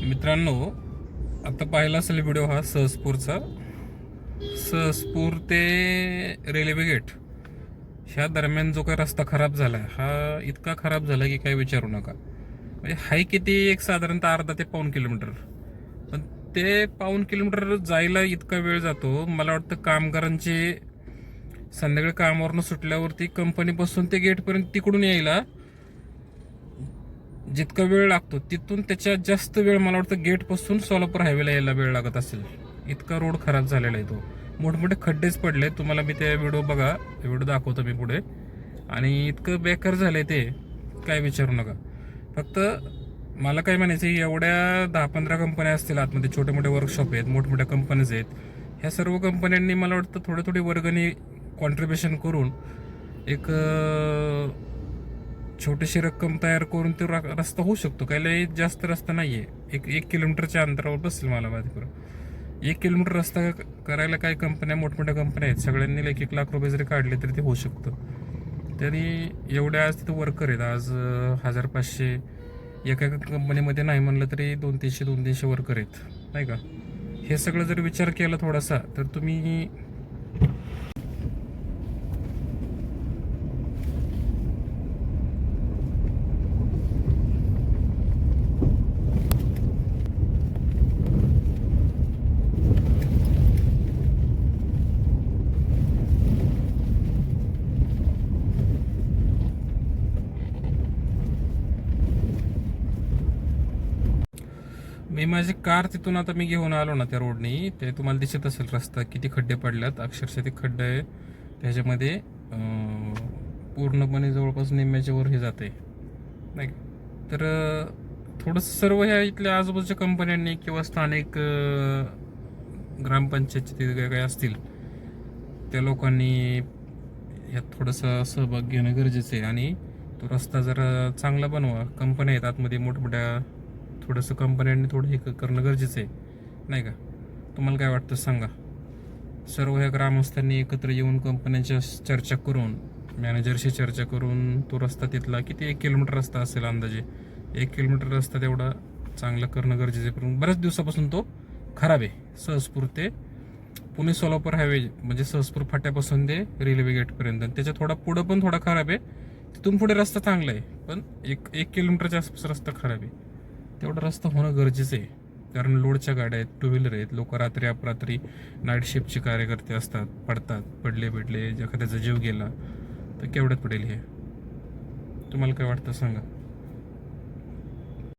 मित्रांनो, आता पाहिला असेल व्हिडिओ हा सहजपूरचा. सहजपूर ते रेल्वे गेट ह्या दरम्यान जो काही रस्ता खराब झालाय हा इतका खराब झाला की काही विचारू नका. म्हणजे हाय किती, एक साधारणतः अर्धा ते पाऊण किलोमीटर. पण ते पाऊण किलोमीटर जायला इतका वेळ जातो. मला वाटतं कामगारांचे संध्याकाळी कामावरनं सुटल्यावरती कंपनीपासून ते गेटपर्यंत तिकडून यायला जितका वेळ लागतो तिथून त्याच्यात जास्त वेळ मला वाटतं गेटपासून सोलापूर हायवेला यायला वेळ लागत असेल. इतका रोड खराब झालेला आहे तो. मोठमोठे खड्डेच पडले. तुम्हाला मी ते व्हिडिओ बघा, व्हिडिओ दाखवतो मी पुढे. आणि इतकं बेकार झालंय ते, काय विचारू नका. फक्त मला काय म्हणायचं, एवढ्या 10-15 कंपन्या असतील आतमध्ये, छोटे मोठे वर्कशॉप आहेत, मोठमोठ्या कंपनीज आहेत. ह्या सर्व कंपन्यांनी मला वाटतं थोडी थोडी वर्गणी कॉन्ट्रीब्युशन करून एक छोटीशी रक्कम तयार करून तो रस्ता होऊ शकतो. काही लई जास्त रस्ता नाहीये. एक किलोमीटरच्या अंतरावर बसेल मला माहिती. 1 किलोमीटर रस्ता करायला काही कंपन्या, मोठमोठ्या कंपन्या आहेत, सगळ्यांनी 1-1 लाख रुपये जरी काढले तरी ते होऊ शकतं. तरी एवढ्या आज तिथं वर्कर आहेत. आज 1500 एका कंपनीमध्ये नाही म्हणलं तरी 200-300 वर्कर आहेत, नाही का. हे सगळं जर विचार केला थोडासा तर तुम्ही मी माझी कार तिथून आता मी घेऊन आलो ना त्या रोडनी, ते तुम्हाला दिसत असेल रस्ता किती खड्डे पडल्यात. अक्षरशः ते खड्डे आहे त्याच्यामध्ये पूर्णपणे जवळपास निम्म्याच्या वर हे जाते, नाही. तर थोडंसं सर्व ह्या इथल्या आजूबाजूच्या कंपन्यांनी किंवा स्थानिक ग्रामपंचायतचे ते काही असतील त्या लोकांनी यात थोडंसं सहभाग घेणं गरजेचं आहे. आणि तो रस्ता जरा चांगला बनवा. कंपन्या आहेत आतमध्ये मोठमोठ्या, थोडंसं कंपन्यांनी थोडं हे करणं गरजेचं आहे, नाही का. तुम्हाला काय वाटतं सांगा. सर्व ह्या ग्रामस्थांनी एकत्र येऊन कंपन्यांच्या चर्चा करून, मॅनेजरशी चर्चा करून तो रस्ता तिथला किती 1 किलोमीटर रस्ता असेल अंदाजे, 1 किलोमीटर रस्ता तेवढा चांगला करणं गरजेचं आहे. पण बऱ्याच दिवसापासून तो खराब आहे. सहजपूर ते पुणे सोलापूर हायवे, म्हणजे सहजपूर फाट्यापासून ते रेल्वे गेटपर्यंत, त्याच्या थोडा पुढं पण थोडा खराब आहे. तिथून पुढे रस्ता चांगला आहे, पण एक किलोमीटरच्या आसपास रस्ता खराब आहे. तेवढा रस्ता होणं गरजेचं आहे. कारण लोडच्या गाड्या आहेत, 2 व्हीलर आहेत, लोक रात्री अपरात्री नाईट शिफ्टचे कार्यकर्ते असतात, पडतात, पडले एखाद्याचा जीव गेला तर केवढ्यात पडेल हे. तुम्हाला काय वाटतं सांगा.